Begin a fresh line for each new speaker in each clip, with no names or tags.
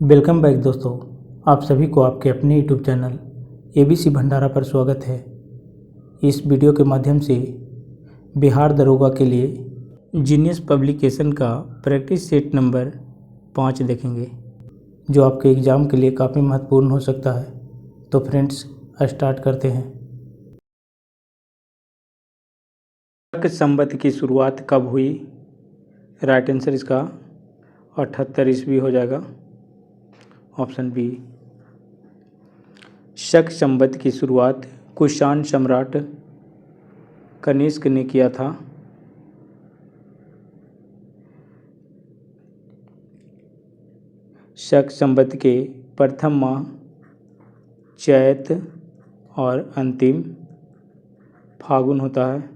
Welcome back दोस्तों, आप सभी को आपके अपने यूट्यूब चैनल ABC भंडारा पर स्वागत है। इस वीडियो के माध्यम से बिहार दरोगा के लिए जीनियस पब्लिकेशन का प्रैक्टिस सेट नंबर 5 देखेंगे, जो आपके एग्ज़ाम के लिए काफ़ी महत्वपूर्ण हो सकता है। तो फ्रेंड्स, स्टार्ट करते हैं। शक संवत की शुरुआत कब हुई? राइट आंसर इसका 78 ईस्वी हो जाएगा, ऑप्शन बी। शक संवत की शुरुआत कुषाण सम्राट कनिष्क ने किया था। शक संवत के प्रथम माह चैत और अंतिम फागुन होता है।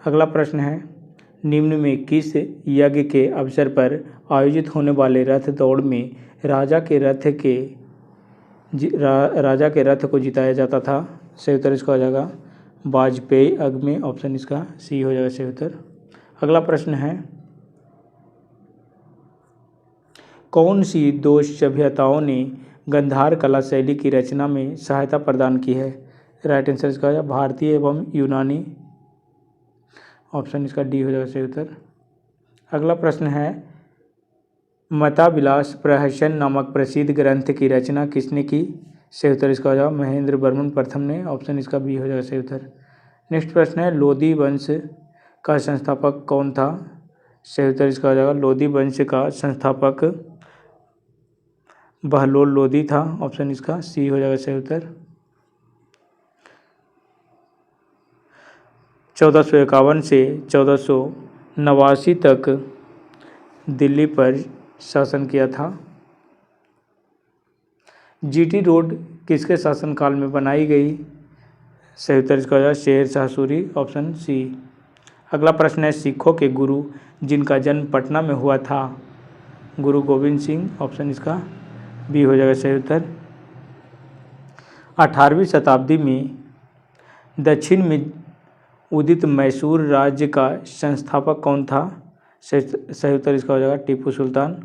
अगला प्रश्न है, निम्न में किस यज्ञ के अवसर पर आयोजित होने वाले रथ दौड़ में राजा के रथ को जिताया जाता था? सही उत्तर इसका हो जाएगा वाजपेयी यज्ञ में, ऑप्शन इसका सी हो जाएगा सही उत्तर। अगला प्रश्न है, कौन सी दो सभ्यताओं ने गांधार कला शैली की रचना में सहायता प्रदान की है? राइट आंसर इसका हो जाएगा भारतीय एवं यूनानी, ऑप्शन इसका डी हो जाएगा सही उत्तर। अगला प्रश्न है, मताविलास प्रहसन नामक प्रसिद्ध ग्रंथ की रचना किसने की? सही उत्तर इसका हो जाएगा महेंद्र वर्मन प्रथम ने, ऑप्शन इसका बी हो जाएगा सही उत्तर। नेक्स्ट प्रश्न है, लोधी वंश का संस्थापक कौन था? सही उत्तर इसका हो जाएगा लोधी वंश का संस्थापक बहलोल लोधी था, ऑप्शन इसका सी हो जाएगा सही उत्तर। 1451 से 1489 तक दिल्ली पर शासन किया था। जीटी रोड किसके शासनकाल में बनाई गई? सही उत्तर इसका हो जाएगा शेर शाह सूरी, ऑप्शन सी। अगला प्रश्न है, सिखों के गुरु जिनका जन्म पटना में हुआ था? गुरु गोविंद सिंह, ऑप्शन इसका बी हो जाएगा सही उत्तर। 18वीं शताब्दी में दक्षिण में उदित मैसूर राज्य का संस्थापक कौन था? सही उत्तर इसका हो जाएगा टीपू सुल्तान।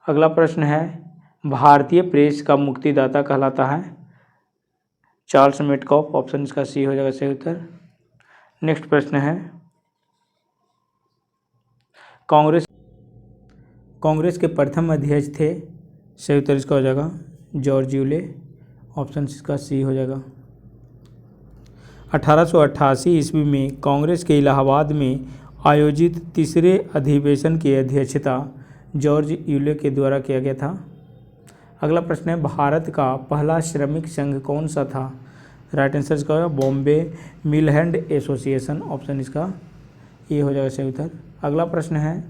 अगला प्रश्न है, भारतीय प्रेस का मुक्तिदाता कहलाता है? चार्ल्स मेटकॉफ, ऑप्शन इसका सी हो जाएगा सही उत्तर। नेक्स्ट प्रश्न है, कांग्रेस के प्रथम अध्यक्ष थे? सही उत्तर इसका हो जाएगा जॉर्ज यूले, ऑप्शन इसका सी हो जाएगा। 1888 ईस्वी में कांग्रेस के इलाहाबाद में आयोजित तीसरे अधिवेशन की अध्यक्षता जॉर्ज यूले के द्वारा किया गया था। अगला प्रश्न है, भारत का पहला श्रमिक संघ कौन सा था? राइट आंसर इसका होगा बॉम्बे मिल हैंड एसोसिएशन, ऑप्शन इसका ये हो जाएगा सही उत्तर। अगला प्रश्न है,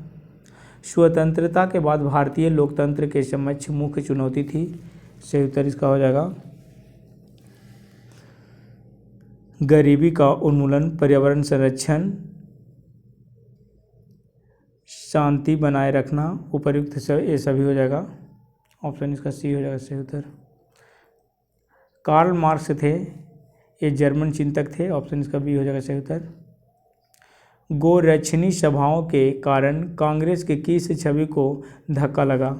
स्वतंत्रता के बाद भारतीय लोकतंत्र के समक्ष मुख्य चुनौती थी? सही उत्तर इसका हो जाएगा गरीबी का उन्मूलन, पर्यावरण संरक्षण, शांति बनाए रखना, उपर्युक्त ये सभी हो जाएगा, ऑप्शन इसका सी हो जाएगा सही उत्तर। कार्ल मार्क्स थे, ये जर्मन चिंतक थे, ऑप्शन इसका बी हो जाएगा सही उत्तर। गोरक्षणी सभाओं के कारण कांग्रेस के किस छवि को धक्का लगा?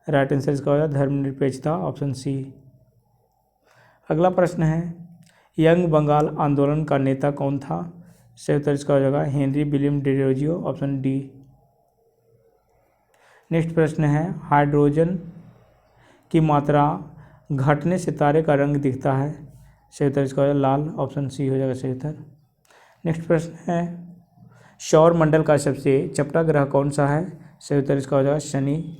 राइट आंसर इसका हो जाएगा धर्मनिरपेक्षता, ऑप्शन सी। अगला प्रश्न है, यंग बंगाल आंदोलन का नेता कौन था? सही उत्तर इसका हो जाएगा Henry William Derozio, option D. Next प्रश्न है, हाइड्रोजन की मात्रा घटने से तारे का रंग दिखता है? सही उत्तर इसका हो जाएगा लाल, ऑप्शन सी हो जाएगा सही उत्तर। नेक्स्ट प्रश्न है, सौर मंडल का सबसे चपटा ग्रह कौन सा है? सही उत्तर इसका हो जाएगा शनि।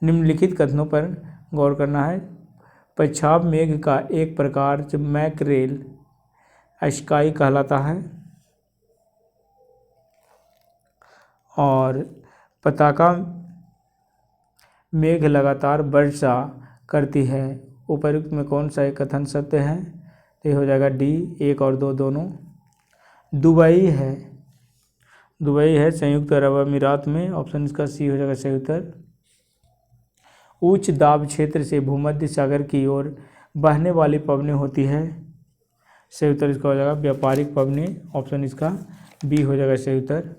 निम्नलिखित कथनों पर गौर करना है, पेशाब मेघ का एक प्रकार मैकरेल स्काई कहलाता है और पताका मेघ लगातार वर्षा करती है। उपर्युक्त में कौन सा एक कथन सत्य है? तो ये हो जाएगा डी, 1 और 2 दोनों। दुबई है संयुक्त अरब अमीरात में, ऑप्शन इसका सी हो जाएगा सही उत्तर। उच्च दाब क्षेत्र से भूमध्य सागर की ओर बहने वाली पवनें होती है? सही उत्तर इसका हो जाएगा व्यापारिक पवनें, ऑप्शन इसका बी हो जाएगा सही उत्तर।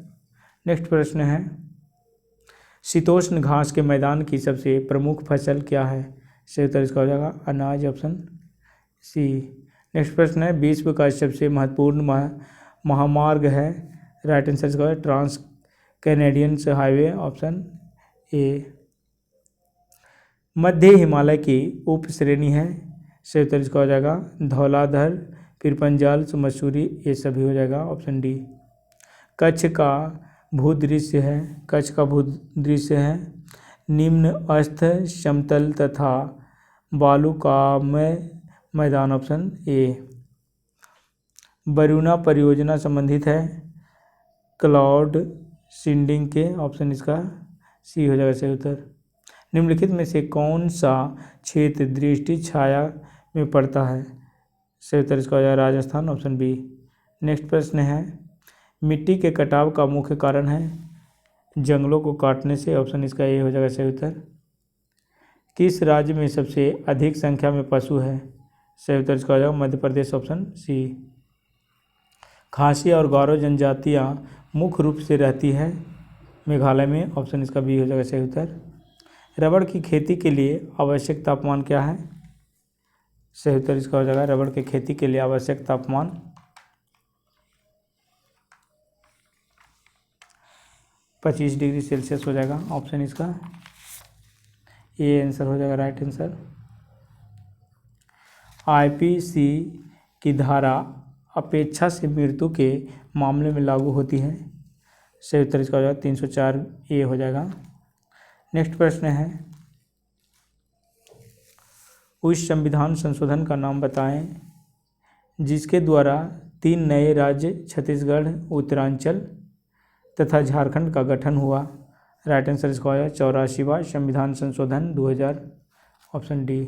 नेक्स्ट प्रश्न है, शीतोष्ण घास के मैदान की सबसे प्रमुख फसल क्या है? सही उत्तर इसका हो जाएगा अनाज, ऑप्शन सी। नेक्स्ट प्रश्न है, विश्व का सबसे महत्वपूर्ण महामार्ग है? राइट आंसर इसका है Trans Canadian Highway, option A. मध्य हिमालय की उप श्रेणी है? सही उत्तर इसका हो जाएगा धौलाधर, पीरपंजाल, मसूरी, ये सभी हो जाएगा, ऑप्शन डी। कच्छ का भूदृश्य है? कच्छ का भूदृश्य है निम्न अस्थ समतल तथा बालुकामय मैदान, ऑप्शन ए। वरुणा परियोजना संबंधित है क्लाउड सीडिंग के, ऑप्शन इसका सी हो जाएगा सही उत्तर। निम्नलिखित में से कौन सा क्षेत्र दृष्टि छाया में पड़ता है? सही उत्तर इसका हो जाएगा राजस्थान, ऑप्शन बी। नेक्स्ट प्रश्न है, मिट्टी के कटाव का मुख्य कारण है? जंगलों को काटने से, ऑप्शन इसका ए हो जाएगा सही उत्तर। किस राज्य में सबसे अधिक संख्या में पशु है? सही उत्तर इसका हो जाएगा मध्य प्रदेश, ऑप्शन सी। खासी और गारो जनजातियाँ मुख्य रूप से रहती है मेघालय में, ऑप्शन इसका बी हो जाएगा सही उत्तर। रबड़ की खेती के लिए आवश्यक तापमान क्या है? सही उत्तर इसका हो जाएगा रबड़ की खेती के लिए आवश्यक तापमान 25 डिग्री सेल्सियस हो जाएगा, ऑप्शन इसका ए आंसर हो जाएगा राइट आंसर। आईपीसी की धारा अपेक्षा से मृत्यु के मामले में लागू होती है? सही उत्तर इसका हो जाएगा 304 ए हो जाएगा। नेक्स्ट प्रश्न है, उस संविधान संशोधन का नाम बताएं जिसके द्वारा 3 नए राज्य छत्तीसगढ़, उत्तरांचल तथा झारखंड का गठन हुआ? राइट आंसर इसका हो जाएगा 84वां संविधान संशोधन 2000, ऑप्शन डी।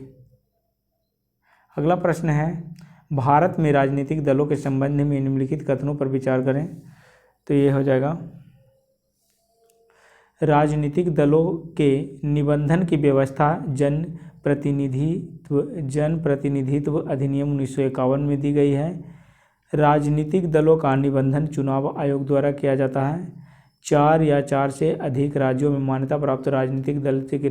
अगला प्रश्न है, भारत में राजनीतिक दलों के संबंध में निम्नलिखित कथनों पर विचार करें। तो ये हो जाएगा, राजनीतिक दलों के निबंधन की व्यवस्था जनप्रतिनिधित्व अधिनियम 1951 में दी गई है। राजनीतिक दलों का निबंधन चुनाव आयोग द्वारा किया जाता है। 4 या 4 से अधिक राज्यों में मान्यता प्राप्त राजनीतिक दल के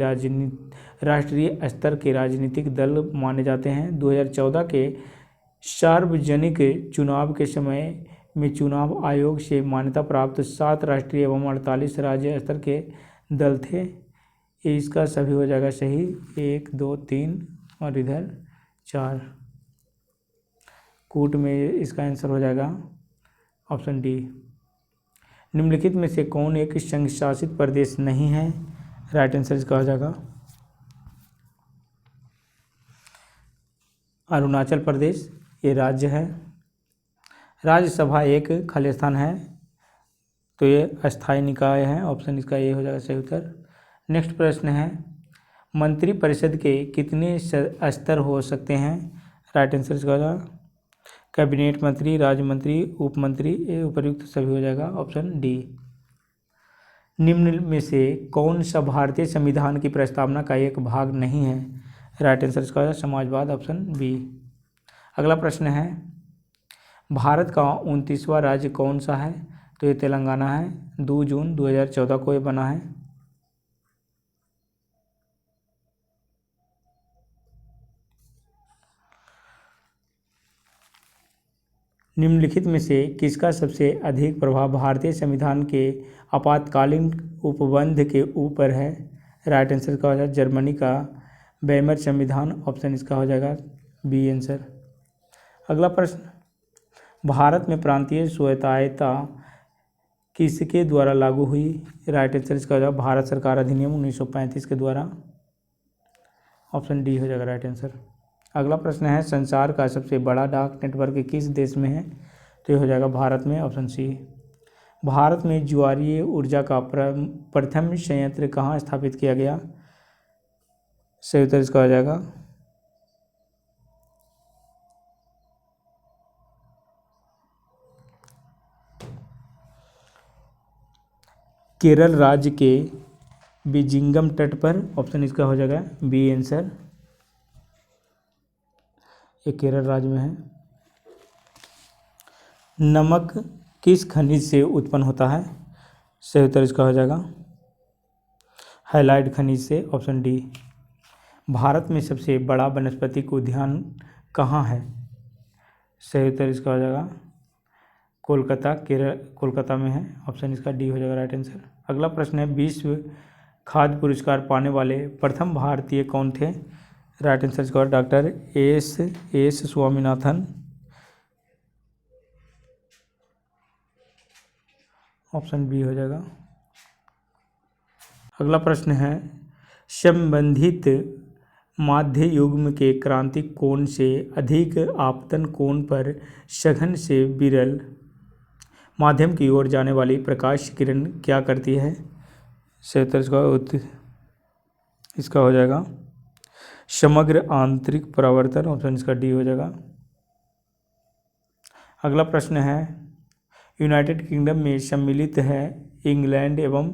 राष्ट्रीय स्तर के राजनीतिक दल माने जाते हैं। 2014 के सार्वजनिक चुनाव के समय में चुनाव आयोग से मान्यता प्राप्त 7 राष्ट्रीय एवं 48 राज्य स्तर के दल थे। इसका सभी हो जाएगा सही, 1 2 3 और इधर 4। कूट में इसका आंसर हो जाएगा ऑप्शन डी। निम्नलिखित में से कौन एक संघ शासित प्रदेश नहीं है? राइट आंसर इसका हो जाएगा अरुणाचल प्रदेश, ये राज्य है। राज्यसभा एक खाली स्थान है, तो ये अस्थायी निकाय है, ऑप्शन इसका ए हो जाएगा सही उत्तर। नेक्स्ट प्रश्न है, मंत्रिपरिषद के कितने स्तर हो सकते हैं? राइट आंसर इसका हो जाएगा कैबिनेट मंत्री, राज्य मंत्री, उप मंत्री, ये उपर्युक्त सभी हो जाएगा, ऑप्शन डी। निम्न में से कौन सा भारतीय संविधान की प्रस्तावना का एक भाग नहीं है? राइट आंसर इसका हो जाएगा समाजवाद, ऑप्शन बी। अगला प्रश्न है, भारत का 29वां राज्य कौन सा है? तो ये तेलंगाना है। 2 जून 2014 को ये बना है। निम्नलिखित में से किसका सबसे अधिक प्रभाव भारतीय संविधान के आपातकालीन उपबंध के ऊपर है? राइट आंसर का हो जाएगा जर्मनी का वेमर संविधान, ऑप्शन इसका हो जाएगा बी आंसर। अगला प्रश्न, भारत में प्रांतीय स्वायत्तता किसके द्वारा लागू हुई? राइट आंसर इसका हो जाएगा भारत सरकार अधिनियम 1935 के द्वारा, ऑप्शन डी हो जाएगा राइट आंसर। अगला प्रश्न है, संसार का सबसे बड़ा डाक नेटवर्क किस देश में है? तो ये हो जाएगा भारत में, ऑप्शन सी। भारत में ज्वारीय ऊर्जा का प्रथम संयंत्र कहाँ स्थापित किया गया? सही उत्तर इसका हो जाएगा केरल राज्य के विजिंगम तट पर, ऑप्शन इसका हो जाएगा बी आंसर, ये केरल राज्य में है। नमक किस खनिज से उत्पन्न होता है? सही उत्तर इसका हो जाएगा हैलाइड खनिज से, ऑप्शन डी। भारत में सबसे बड़ा वनस्पतिक उद्यान कहाँ है? सही उत्तर इसका हो जाएगा कोलकाता, केरल, कोलकाता में है, ऑप्शन इसका डी हो जाएगा राइट आंसर। अगला प्रश्न है, विश्व खाद्य पुरस्कार पाने वाले प्रथम भारतीय कौन थे? राइट आंसर इसका doctor S Swaminathan, option B हो जाएगा। अगला प्रश्न है, संबंधित माध्य युग्म के क्रांतिक कोण से अधिक आपतन कोण पर सघन से विरल माध्यम की ओर जाने वाली प्रकाश किरण क्या करती है? सही उत्तर इसका हो जाएगा समग्र आंतरिक परावर्तन, ऑप्शन इसका डी हो जाएगा। अगला प्रश्न है, यूनाइटेड किंगडम में सम्मिलित है इंग्लैंड एवं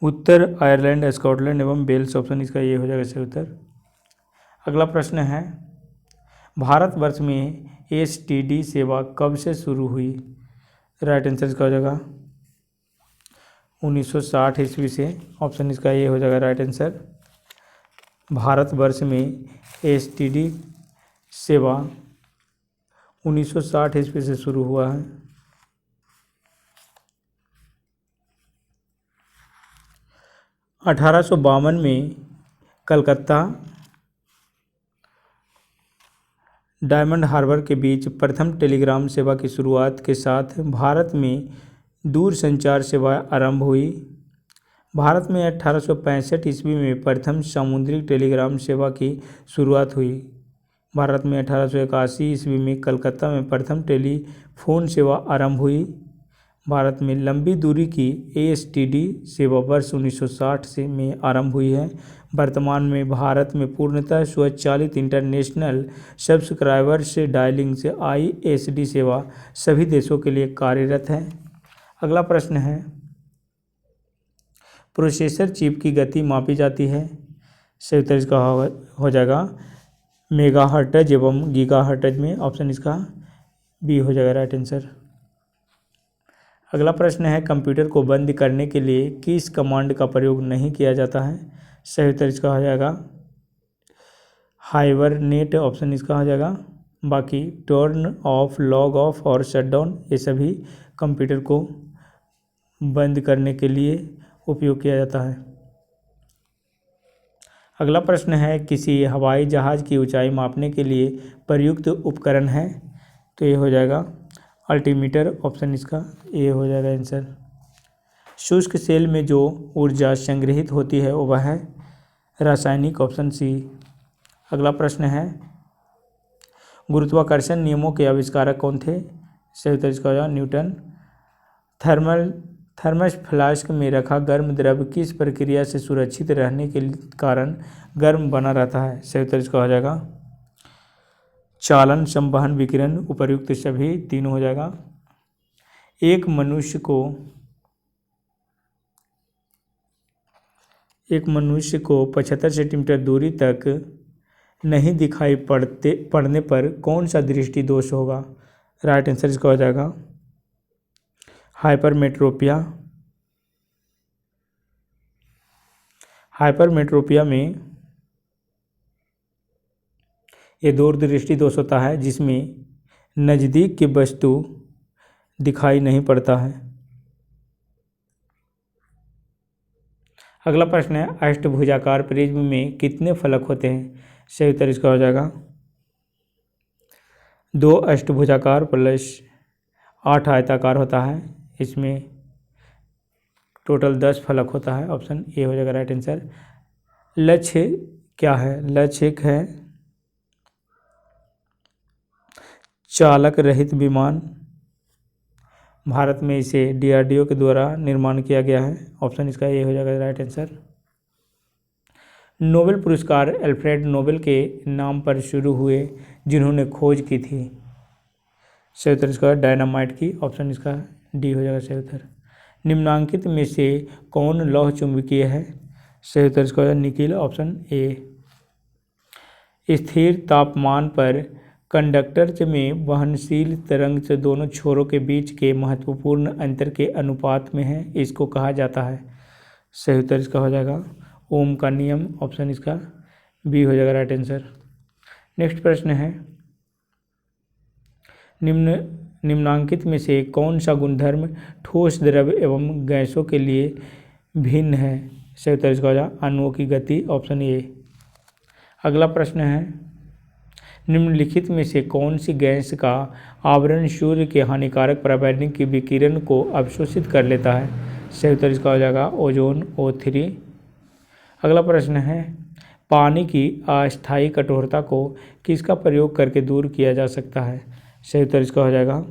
उत्तर आयरलैंड, स्कॉटलैंड एवं वेल्स, ऑप्शन इसका ये हो जाएगा सही उत्तर। अगला प्रश्न है, भारतवर्ष में एसटीडी सेवा कब से शुरू हुई? राइट आंसर इसका हो जाएगा 1960 ईस्वी से, ऑप्शन इसका ये हो जाएगा राइट आंसर। भारतवर्ष में एसटीडी सेवा 1960 ईस्वी से शुरू हुआ है। 1852 में कलकत्ता डायमंड हार्बर के बीच प्रथम टेलीग्राम सेवा की शुरुआत के साथ भारत में दूरसंचार सेवा आरंभ हुई। भारत में 1865 ईस्वी में प्रथम समुद्री टेलीग्राम सेवा की शुरुआत हुई। भारत में 1881 ईस्वी में कलकत्ता में प्रथम टेलीफोन सेवा आरंभ हुई। भारत में लंबी दूरी की एएसटीडी सेवा वर्ष 1960 से में आरंभ हुई है। वर्तमान में भारत में पूर्णतः स्वचालित इंटरनेशनल सब्सक्राइबर्स डायलिंग से आईएसडी सेवा सभी देशों के लिए कार्यरत है। अगला प्रश्न है, प्रोसेसर चिप की गति मापी जाती है? सही उत्तर इसका हो जाएगा मेगाहर्ट्ज एवं गीगाहर्ट्ज में, ऑप्शन इसका बी हो जाएगा राइट आंसर। अगला प्रश्न है, कंप्यूटर को बंद करने के लिए किस कमांड का प्रयोग नहीं किया जाता है? सही उत्तर इसका हो जाएगा हाइबरनेट, ऑप्शन इसका हो जाएगा। बाकी टर्न ऑफ, लॉग ऑफ और शट डाउन ये सभी कंप्यूटर को बंद करने के लिए उपयोग किया जाता है। अगला प्रश्न है, किसी हवाई जहाज़ की ऊंचाई मापने के लिए प्रयुक्त उपकरण है? तो ये हो जाएगा अल्टीमीटर, ऑप्शन इसका ए हो जाएगा आंसर। शुष्क सेल में जो ऊर्जा संग्रहित होती है वह है रासायनिक, ऑप्शन सी। अगला प्रश्न है, गुरुत्वाकर्षण नियमों के आविष्कारक कौन थे? सही उत्तर इसका हो जाएगा न्यूटन। थर्मस फ्लास्क में रखा गर्म द्रव किस प्रक्रिया से सुरक्षित रहने के कारण गर्म बना रहता है? सही उत्तर इसका हो जाएगा चालन, संवहन, विकिरण, उपर्युक्त सभी तीन हो जाएगा। एक मनुष्य को 75 सेंटीमीटर दूरी तक नहीं दिखाई पड़ने पर कौन सा दृष्टि दोष होगा? राइट आंसर इसका हो जाएगा हाइपरमेट्रोपिया। हाइपरमेट्रोपिया में ये दूरदृष्टि दोष होता है जिसमें नज़दीक की वस्तु दिखाई नहीं पड़ता है। अगला प्रश्न है, अष्टभुजाकार प्रिज्म में कितने फलक होते हैं? सही उत्तर इसका हो जाएगा 2 अष्टभुजाकार प्लस 8 आयताकार होता है। इसमें टोटल 10 फलक होता है, ऑप्शन ए हो जाएगा राइट आंसर। लक्ष्य क्या है? लक्ष्य एक है चालक रहित विमान। भारत में इसे डीआरडीओ के द्वारा निर्माण किया गया है, ऑप्शन इसका ये हो जाएगा राइट आंसर। नोबेल पुरस्कार अल्फ्रेड नोबेल के नाम पर शुरू हुए जिन्होंने खोज की थी? सही उत्तर इसका डायनामाइट की, ऑप्शन इसका डी हो जाएगा सही उत्तर। निम्नांकित में से कौन लौह चुंबकीय है? सही उत्तर इसका निकिल, ऑप्शन ए। स्थिर तापमान पर कंडक्टर में वहनशील तरंग से दोनों छोरों के बीच के महत्वपूर्ण अंतर के अनुपात में है, इसको कहा जाता है। सही उत्तर इसका हो जाएगा ओम का नियम, ऑप्शन इसका बी हो जाएगा राइट आंसर। नेक्स्ट प्रश्न है, निम्नांकित में से कौन सा गुणधर्म ठोस द्रव्य एवं गैसों के लिए भिन्न है। सही उत्तर इसका हो जाएगा अणुओं की गति, ऑप्शन ए। अगला प्रश्न है, निम्नलिखित में से कौन सी गैस का आवरण सूर्य के हानिकारक पराबैंगनी की विकिरण को अवशोषित कर लेता है। सही उत्तर इसका हो जाएगा ओजोन, O3। अगला प्रश्न है, पानी की अस्थायी कठोरता को किसका प्रयोग करके दूर किया जा सकता है। सही उत्तर इसका हो जाएगा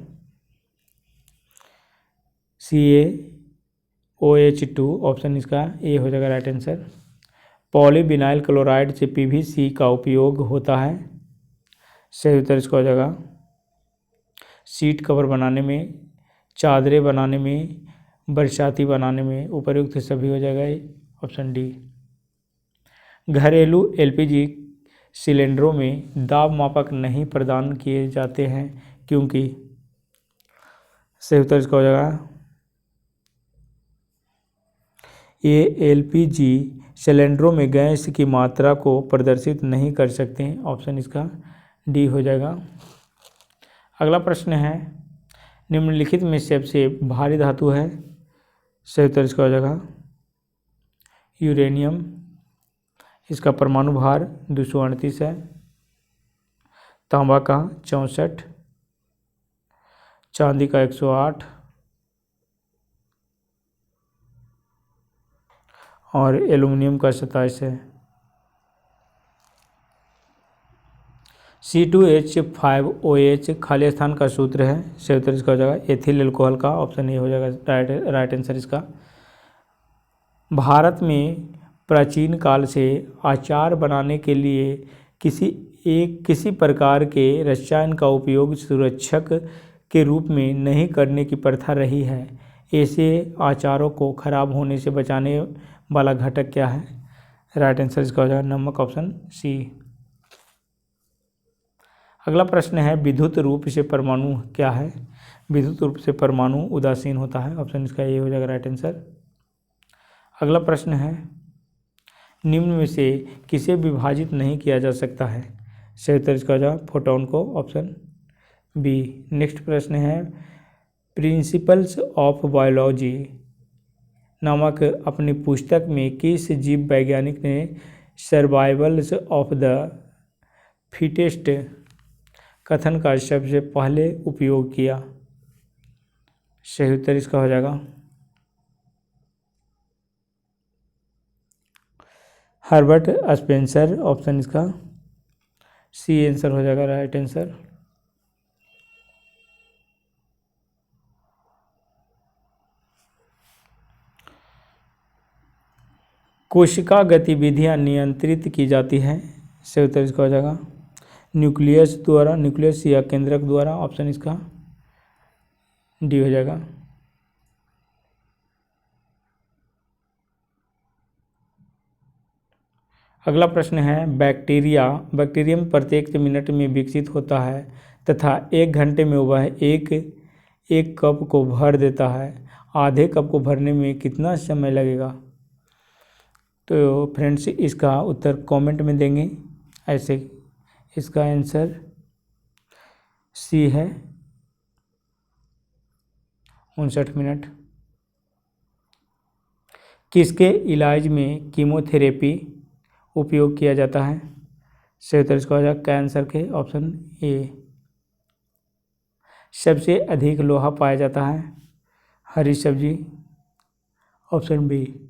CaOH2, ऑप्शन इसका ए हो जाएगा राइट आंसर। पॉलीविनाइल क्लोराइड से PVC का उपयोग होता है। सही उत्तर इसका हो जाएगा सीट कवर बनाने में, चादरें बनाने में, बरसाती बनाने में, उपयुक्त सभी हो जाएगा ये, ऑप्शन डी। घरेलू LPG सिलेंडरों में दाब मापक नहीं प्रदान किए जाते हैं क्योंकि। सही उत्तर इसका हो जाएगा ये LPG सिलेंडरों में गैस की मात्रा को प्रदर्शित नहीं कर सकते हैं, ऑप्शन इसका डी हो जाएगा। अगला प्रश्न है, निम्नलिखित में सबसे भारी धातु है। सही उत्तर इसका हो जाएगा यूरेनियम, इसका परमाणु भार 238 है। तांबा का 64, चांदी का 108 और एल्युमिनियम का 27 है। C2H5OH खाली स्थान का सूत्र है। सही उत्तर इसका हो जाएगा एथिल एल्कोहल का, ऑप्शन ए हो जाएगा राइट आंसर इसका। भारत में प्राचीन काल से अचार बनाने के लिए किसी प्रकार के रसायन का उपयोग सुरक्षक के रूप में नहीं करने की प्रथा रही है। ऐसे अचारों को खराब होने से बचाने वाला घटक क्या है। राइट आंसर इसका हो जाएगा नमक, ऑप्शन सी। अगला प्रश्न है, विद्युत रूप से परमाणु क्या है। विद्युत रूप से परमाणु उदासीन होता है, ऑप्शन इसका ये हो जाएगा राइट आंसर। अगला प्रश्न है, निम्न में से किसे विभाजित नहीं किया जा सकता है। सही उत्तर इसका हो जाएगा फोटोन को, ऑप्शन बी। नेक्स्ट प्रश्न है, प्रिंसिपल्स ऑफ बायोलॉजी नामक अपनी पुस्तक में किस जीव वैज्ञानिक ने सर्वाइवल्स ऑफ द फिटेस्ट कथन का सबसे पहले उपयोग किया। सही उत्तर इसका हो जाएगा हर्बर्ट स्पेंसर, ऑप्शन इसका सी आंसर हो जाएगा राइट आंसर। कोशिका गतिविधियां नियंत्रित की जाती हैं। सही उत्तर इसका हो जाएगा न्यूक्लियस द्वारा, न्यूक्लियस या केंद्रक द्वारा, ऑप्शन इसका डी हो जाएगा। अगला प्रश्न है, बैक्टीरियम प्रत्येक मिनट में विकसित होता है तथा 1 घंटे में वह एक कप को भर देता है। आधे कप को भरने में कितना समय लगेगा। तो फ्रेंड्स इसका उत्तर कमेंट में देंगे। ऐसे इसका आंसर सी है 59 मिनट। किसके इलाज में कीमोथेरेपी उपयोग किया जाता है। सही उत्तर इसका हो जाएगा कैंसर के, ऑप्शन ए। सबसे अधिक लोहा पाया जाता है हरी सब्जी, ऑप्शन बी।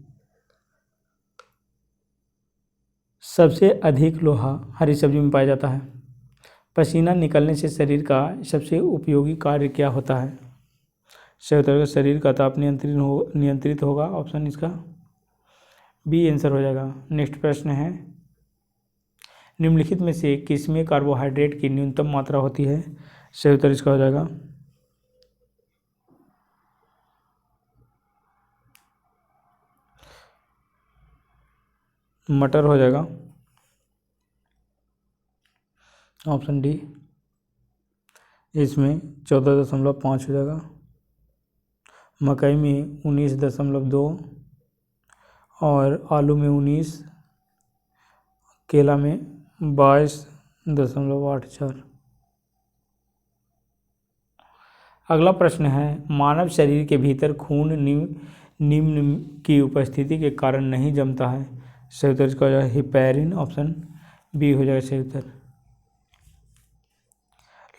सबसे अधिक लोहा हरी सब्जी में पाया जाता है। पसीना निकलने से शरीर का सबसे उपयोगी कार्य क्या होता है। सही उत्तर शरीर का ताप नियंत्रित होगा, ऑप्शन इसका बी आंसर हो जाएगा। नेक्स्ट प्रश्न है, निम्नलिखित में से किसमें कार्बोहाइड्रेट की न्यूनतम मात्रा होती है। सही उत्तर इसका हो जाएगा मटर हो जाएगा, ऑप्शन डी। इसमें 14.5 हो जाएगा। मकई में 19.2 और आलू में 19, केला में 22.84। अगला प्रश्न है, मानव शरीर के भीतर खून निम्न की उपस्थिति के कारण नहीं जमता है। सही उत्तर इसका हो जाएगा हिपैरिन, ऑप्शन बी हो जाएगा सही उत्तर।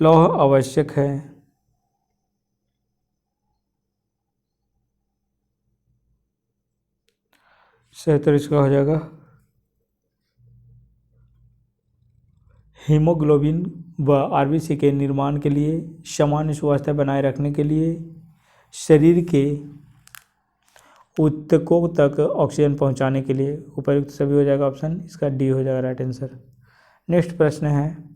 लौह आवश्यक है। सही उत्तर इसका हो जाएगा हीमोग्लोबिन व आरबीसी के निर्माण के लिए, सामान्य स्वास्थ्य बनाए रखने के लिए, शरीर के ऊतकों तक ऑक्सीजन पहुंचाने के लिए। उपयुक्त सभी हो जाएगा, ऑप्शन इसका डी हो जाएगा राइट आंसर। नेक्स्ट प्रश्न है,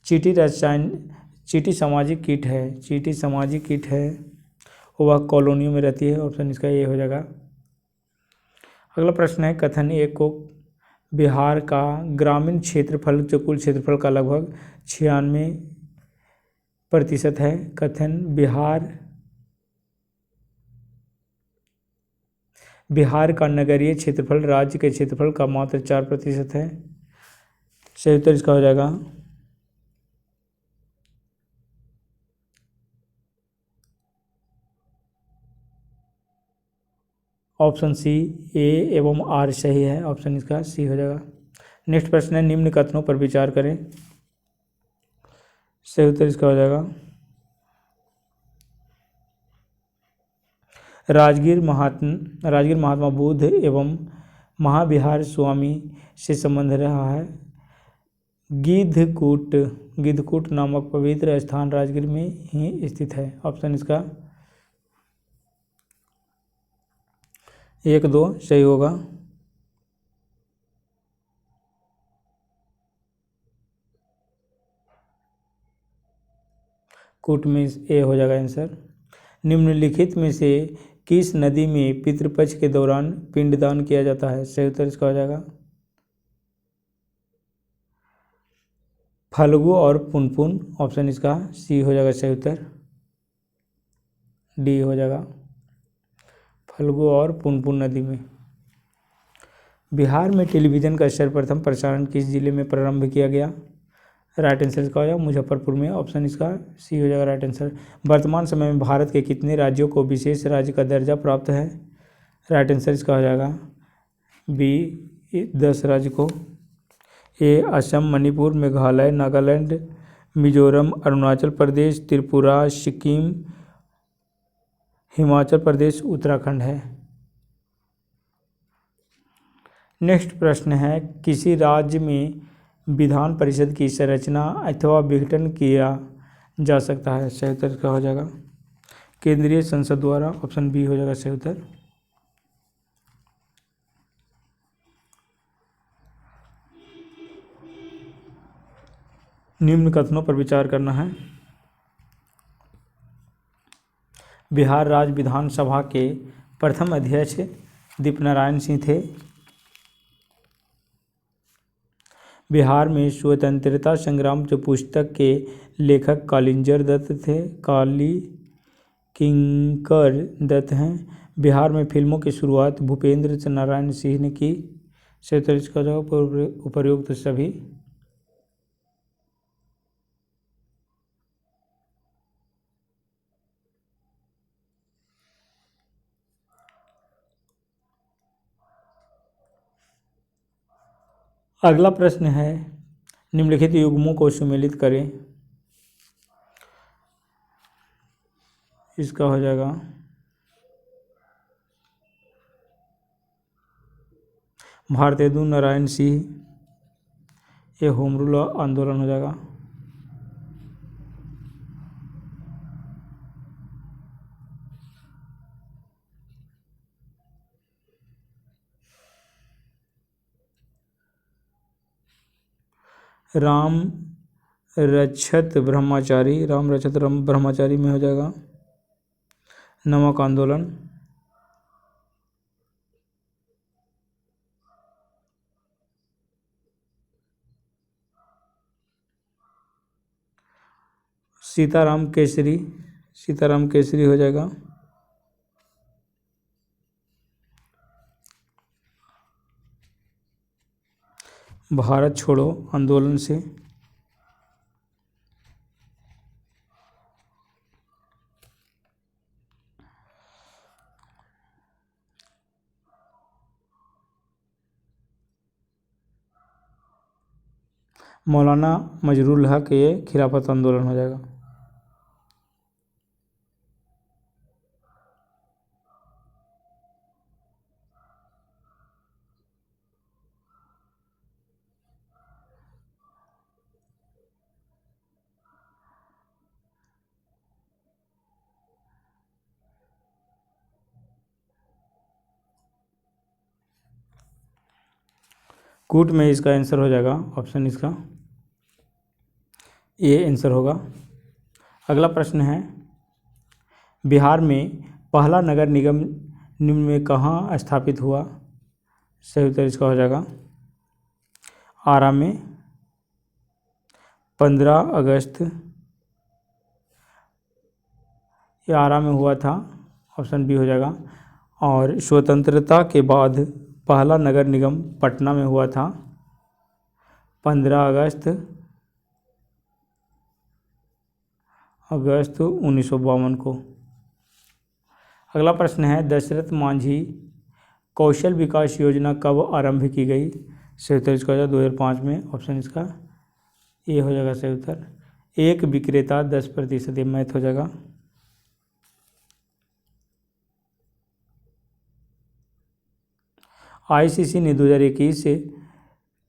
चींटी सामाजिक कीट है। चींटी सामाजिक कीट है, वह कॉलोनियों में रहती है, ऑप्शन इसका ए हो जाएगा। अगला प्रश्न है, कथन एक को बिहार का ग्रामीण क्षेत्रफल जो कुल क्षेत्रफल का लगभग 96% है। कथन बिहार का नगरीय क्षेत्रफल राज्य के क्षेत्रफल का मात्र 4% है। सही उत्तर इसका हो जाएगा ऑप्शन सी। ए एवं आर सही है, ऑप्शन इसका सी हो जाएगा। नेक्स्ट प्रश्न है, निम्न कथनों पर विचार करें। सही उत्तर इसका हो जाएगा राजगीर महात्मा बुद्ध एवं महाविहार स्वामी से संबंध रहा है। गिद्धकूट नामक पवित्र स्थान राजगीर में ही स्थित है, ऑप्शन इसका 1, 2 सही होगा। कूट में ए हो जाएगा आंसर। निम्नलिखित में से किस नदी में पितृपक्ष के दौरान पिंडदान किया जाता है। सही उत्तर इसका हो जाएगा फल्गु और पुनपुन, ऑप्शन इसका सी हो जाएगा सही उत्तर। डी हो जाएगा फल्गु और पुनपुन नदी में। बिहार में टेलीविज़न का सर्वप्रथम प्रसारण किस जिले में प्रारंभ किया गया। राइट आंसर इसका हो जाएगा मुजफ्फरपुर में, ऑप्शन इसका सी हो जाएगा राइट आंसर। वर्तमान समय में भारत के कितने राज्यों को विशेष राज्य का दर्जा प्राप्त है। राइट आंसर इसका हो जाएगा बी 10 राज्य को। ए असम, मणिपुर, मेघालय, नागालैंड, मिजोरम, अरुणाचल प्रदेश, त्रिपुरा, सिक्किम, हिमाचल प्रदेश, उत्तराखंड है। नेक्स्ट प्रश्न है, किसी राज्य में विधान परिषद की संरचना अथवा विघटन किया जा सकता है। सही उत्तर का हो जाएगा केंद्रीय संसद द्वारा, ऑप्शन बी हो जाएगा सही उत्तर। निम्न कथनों पर विचार करना है। बिहार राज्य विधानसभा के प्रथम अध्यक्ष दीपनारायण सिंह थे। बिहार में स्वतंत्रता संग्राम जो पुस्तक के लेखक कालिंजर दत्त थे, काली किंकर दत्त हैं। बिहार में फिल्मों की शुरुआत भूपेंद्र नारायण सिंह ने की। सही का उपयुक्त सभी। अगला प्रश्न है, निम्नलिखित युग्मों को सुमेलित करें। इसका हो जाएगा भारतेंदु नारायण सिंह, ये होम रूल आंदोलन हो जाएगा। राम रक्षत ब्रह्मचारी में हो जाएगा नमक आंदोलन। सीताराम केसरी, सीताराम केसरी हो जाएगा। भारत छोड़ो आंदोलन से। मौलाना मजरूल हक, ये खिलाफत आंदोलन हो जाएगा। कूट में इसका आंसर हो जाएगा ऑप्शन इसका ए आंसर होगा। अगला प्रश्न है, बिहार में पहला नगर निगम निम्न में कहाँ स्थापित हुआ? सही उत्तर इसका हो जाएगा आरा में 15 अगस्त, ये आरा में हुआ था, ऑप्शन बी हो जाएगा। और स्वतंत्रता के बाद पहला नगर निगम पटना में हुआ था 15 अगस्त 1952 को। अगला प्रश्न है, दशरथ मांझी कौशल विकास योजना कब आरंभ की गई? सही उत्तर इसका हो जाएगा 2005 में, ऑप्शन इसका ये हो जाएगा सही उत्तर। एक विक्रेता 10%, ये मैथ हो जाएगा। आईसीसी ने 2021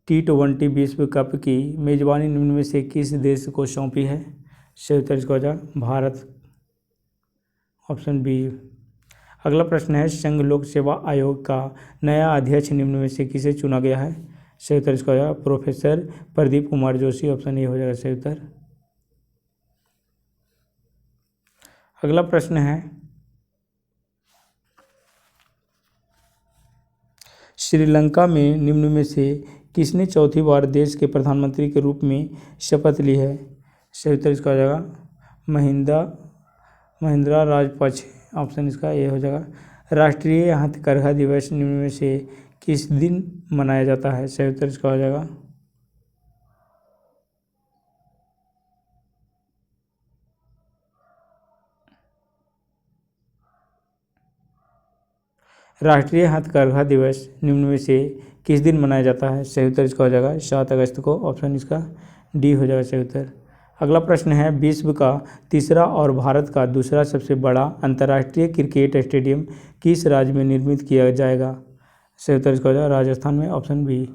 T20 विश्व कप की मेजबानी निम्न में से किस देश को सौंपी है? सही उत्तर इसका हो जाएगा भारत, ऑप्शन बी। अगला प्रश्न है, संघ लोक सेवा आयोग का नया अध्यक्ष निम्न में से किसे चुना गया है? सही उत्तर इसका हो जाएगा professor Pradeep Kumar Joshi, option A हो जाएगा सही उत्तर। अगला प्रश्न है, श्रीलंका में निम्न में से किसने चौथी बार देश के प्रधानमंत्री के रूप में शपथ ली है? सही उत्तर इसका हो जाएगा महिंद्रा राजपक्ष, ऑप्शन इसका ए हो जाएगा। राष्ट्रीय हथकरघा दिवस निम्न में से किस दिन मनाया जाता है? सही उत्तर इसका हो जाएगा राष्ट्रीय हथकरघा दिवस निम्न में से किस दिन मनाया जाता है? सही उत्तर इसका हो जाएगा 7 अगस्त को, ऑप्शन इसका डी हो जाएगा सही उत्तर। अगला प्रश्न है, विश्व का तीसरा और भारत का दूसरा सबसे बड़ा अंतर्राष्ट्रीय क्रिकेट स्टेडियम किस राज्य में निर्मित किया जाएगा? सही उत्तर इसका हो जाएगा राजस्थान में, ऑप्शन बी।